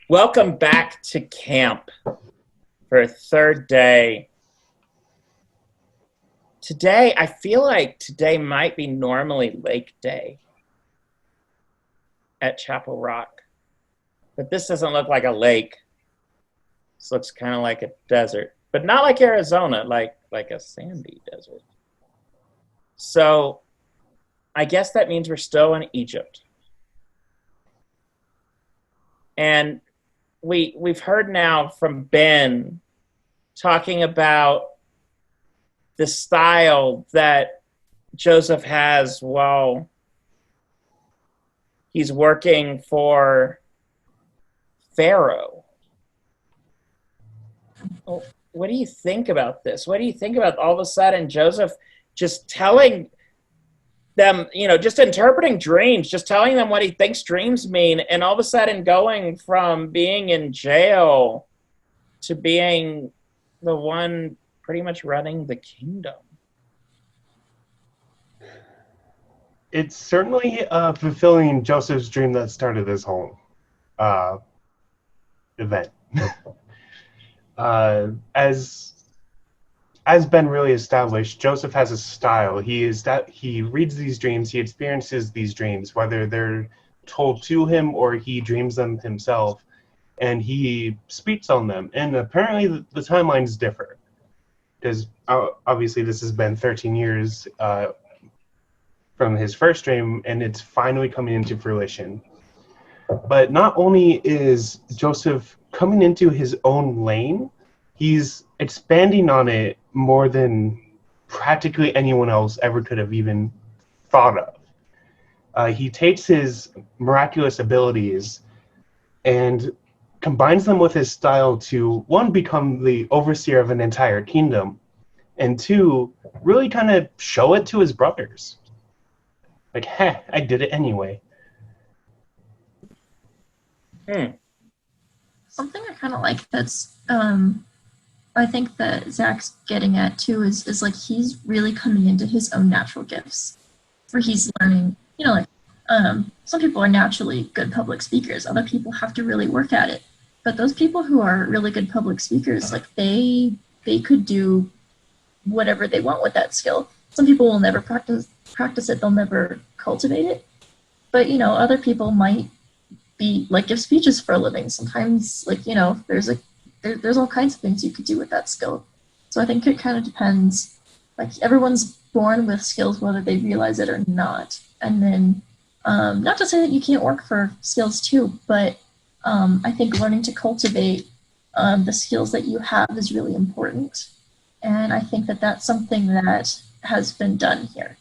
Welcome back to camp for a third day. Today, I feel like today might be normally lake day at Chapel Rock, but this doesn't look like a lake. This looks kind of like a desert, but not like Arizona, like a sandy desert. So I guess that means we're still in Egypt. And we've heard now from Ben talking about the style that Joseph has while he's working for Pharaoh. What do you think about this? What do you think about all of a sudden Joseph just telling them, just interpreting dreams, just telling them what he thinks dreams mean, and all of a sudden going from being in jail to being the one pretty much running the kingdom? It's certainly fulfilling Joseph's dream that started this whole event. As Ben really established, Joseph has a style. He reads these dreams, he experiences these dreams, whether they're told to him or he dreams them himself, and he speaks on them. And apparently the timelines differ, because obviously this has been 13 years from his first dream, and it's finally coming into fruition. But not only is Joseph coming into his own lane, he's expanding on it more than practically anyone else ever could have even thought of. He takes his miraculous abilities and combines them with his style to, one, become the overseer of an entire kingdom, and two, really kind of show it to his brothers. Like, I did it anyway. Something I kind of like that's I think that Zach's getting at too is like he's really coming into his own natural gifts, where he's learning, some people are naturally good public speakers, other people have to really work at it. But those people who are really good public speakers, like they could do whatever they want with that skill. Some people will never practice it, they'll never cultivate it. But other people might be like give speeches for a living. Sometimes there's all kinds of things you could do with that skill. So I think it kind of depends. Like everyone's born with skills whether they realize it or not. And then not to say that you can't work for skills too, but I think learning to cultivate the skills that you have is really important. And I think that that's something that has been done here.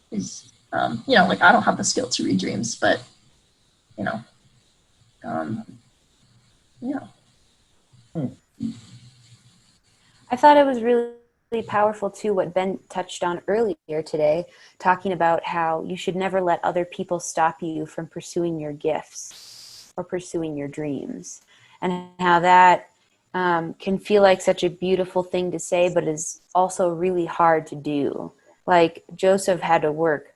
Is I don't have the skill to read dreams, but yeah. I thought it was really powerful too what Ben touched on earlier today, talking about how you should never let other people stop you from pursuing your gifts or pursuing your dreams, and how that can feel like such a beautiful thing to say, but is also really hard to do. Like Joseph had to work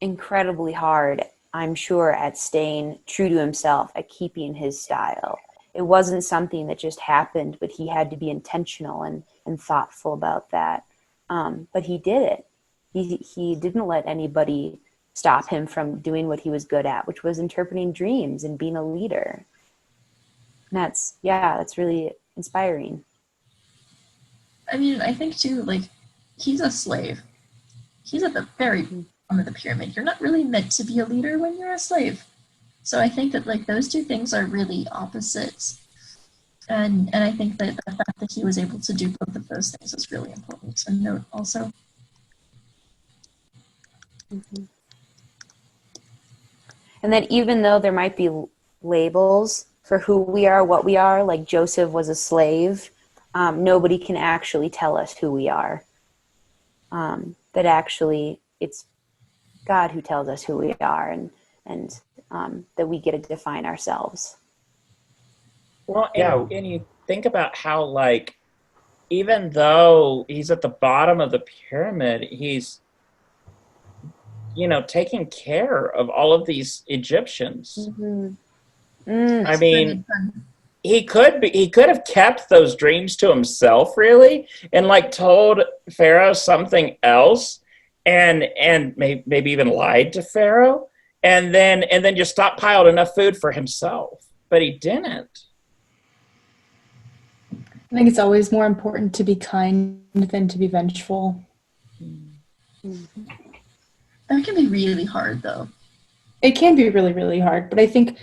incredibly hard, I'm sure, at staying true to himself, at keeping his style. It wasn't something that just happened, but he had to be intentional and thoughtful about that. But he did it. He didn't let anybody stop him from doing what he was good at, which was interpreting dreams and being a leader. And that's really inspiring. I mean, I think too, like, he's a slave. He's at the very bottom of the pyramid. You're not really meant to be a leader when you're a slave. So I think that like those two things are really opposites. And I think that the fact that he was able to do both of those things is really important to note also. Mm-hmm. And that even though there might be labels for who we are, what we are, like Joseph was a slave, nobody can actually tell us who we are. That actually it's God who tells us who we are, and that we get to define ourselves. Well, and you think about how, like, even though he's at the bottom of the pyramid, he's, taking care of all of these Egyptians. Mm-hmm. I mean, he could have kept those dreams to himself, really, and like told Pharaoh something else, and maybe even lied to Pharaoh, and then just stockpiled enough food for himself. But he didn't. I think it's always more important to be kind than to be vengeful. That can be really hard, though. It can be really, really hard, but I think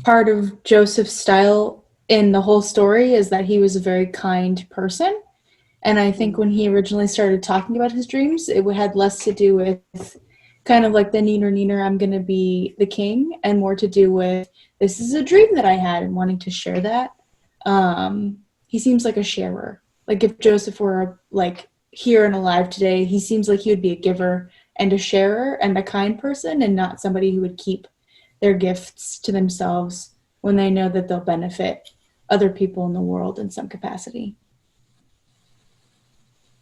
part of Joseph's style in the whole story is that he was a very kind person. And I think when he originally started talking about his dreams, it had less to do with kind of like the neener, I'm going to be the king, and more to do with, this is a dream that I had and wanting to share that. He seems like a sharer. Like if Joseph were like here and alive today, he seems like he would be a giver and a sharer and a kind person, and not somebody who would keep their gifts to themselves when they know that they'll benefit other people in the world in some capacity.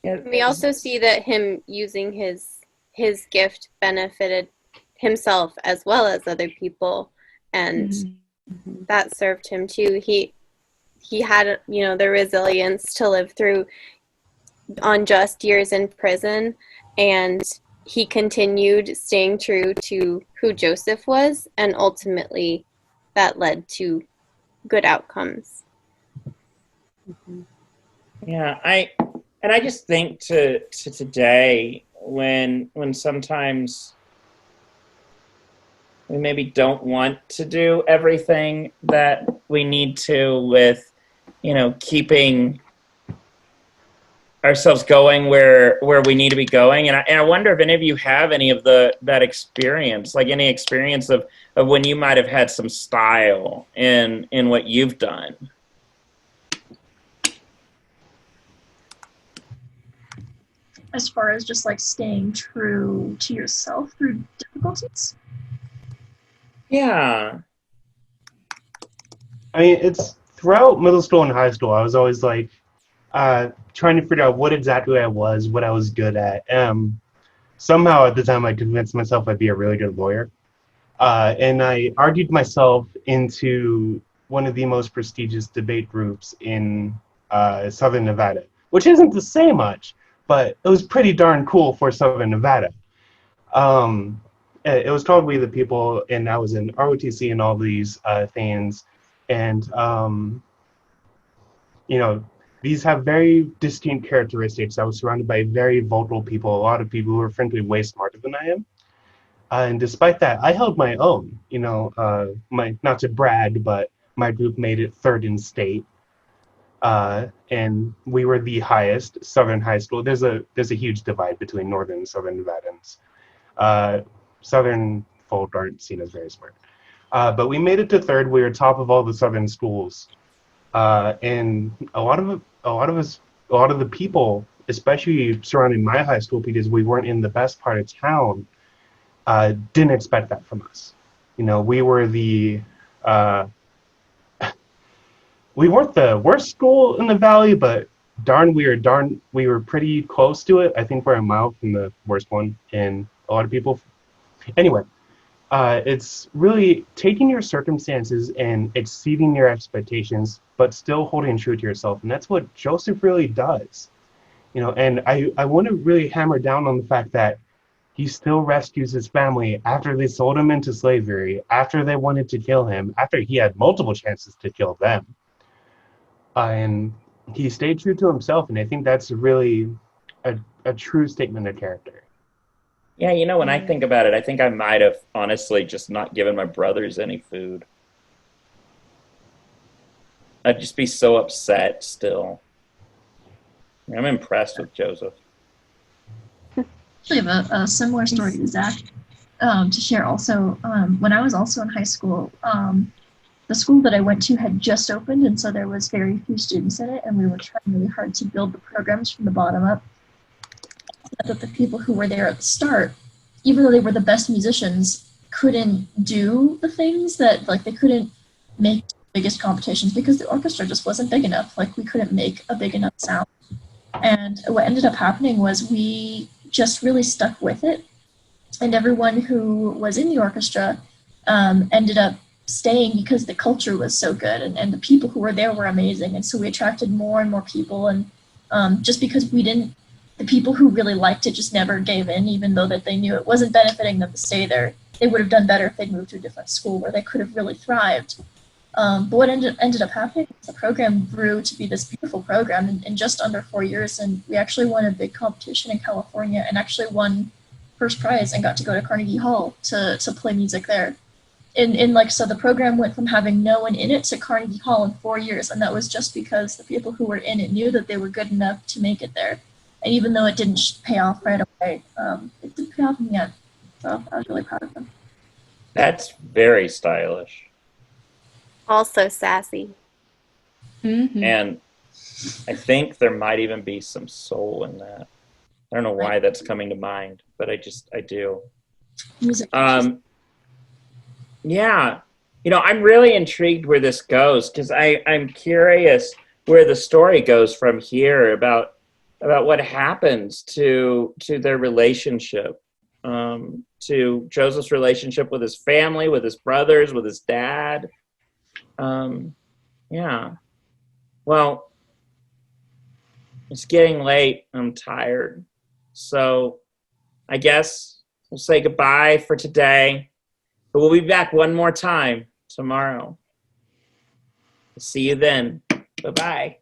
We also see that him using his gift benefited himself as well as other people, and that served him too. He had, the resilience to live through unjust years in prison, and he continued staying true to who Joseph was, and ultimately that led to good outcomes. Yeah, I just think to today, when sometimes we maybe don't want to do everything that we need to with, keeping ourselves going where we need to be going. And I wonder if any of you have any of that experience, like any experience of when you might have had some style in what you've done. As far as just like staying true to yourself through difficulties? Yeah. I mean, it's throughout middle school and high school, I was always like trying to figure out what exactly I was, what I was good at. Somehow at the time I convinced myself I'd be a really good lawyer. And I argued myself into one of the most prestigious debate groups in Southern Nevada, which isn't to say much, but it was pretty darn cool for Southern Nevada. It was called We the People, and I was in ROTC and all these things. And, these have very distinct characteristics. I was surrounded by very vocal people, a lot of people who are frankly way smarter than I am. And despite that, I held my own. Not to brag, but my group made it third in state. And we were the highest Southern high school. There's a huge divide between Northern and Southern Nevadans. Southern folk aren't seen as very smart. But we made it to third. We were top of all the Southern schools. And a lot of the people, especially surrounding my high school, because we weren't in the best part of town, didn't expect that from us. We were we weren't the worst school in the valley, but we were pretty close to it. I think we're a mile from the worst one, and a lot of people. Anyway, it's really taking your circumstances and exceeding your expectations, but still holding true to yourself, and that's what Joseph really does. And I want to really hammer down on the fact that he still rescues his family after they sold him into slavery, after they wanted to kill him, after he had multiple chances to kill them. And he stayed true to himself, and I think that's really a true statement of character. Yeah, when I think about it, I think I might have honestly just not given my brothers any food. I'd just be so upset still. I'm impressed with Joseph. I actually have a similar story to Zach to share also. When I was also in high school, the school that I went to had just opened, and so there was very few students in it, and we were trying really hard to build the programs from the bottom up. That the people who were there at the start, even though they were the best musicians, couldn't do the things that, like, they couldn't make the biggest competitions because the orchestra just wasn't big enough. Like, we couldn't make a big enough sound. And what ended up happening was we just really stuck with it. And everyone who was in the orchestra ended up staying because the culture was so good, and the people who were there were amazing. And so we attracted more and more people. And just because the people who really liked it just never gave in, even though that they knew it wasn't benefiting them to stay there. They would have done better if they'd moved to a different school where they could have really thrived. But what ended up happening is the program grew to be this beautiful program in just under 4 years. And we actually won a big competition in California and actually won first prize and got to go to Carnegie Hall to play music there. So the program went from having no one in it to Carnegie Hall in 4 years. And that was just because the people who were in it knew that they were good enough to make it there. And even though it didn't pay off right away, it did pay off in the end. So I was really proud of them. That's very stylish. Also sassy. Mm-hmm. And I think there might even be some soul in that. I don't know why that's coming to mind, but I do. Music. Yeah. I'm really intrigued where this goes because I'm curious where the story goes from here about what happens to their relationship, to Joseph's relationship with his family, with his brothers, with his dad. Yeah. Well, it's getting late. I'm tired. So I guess we'll say goodbye for today. But we'll be back one more time tomorrow. See you then. Bye-bye.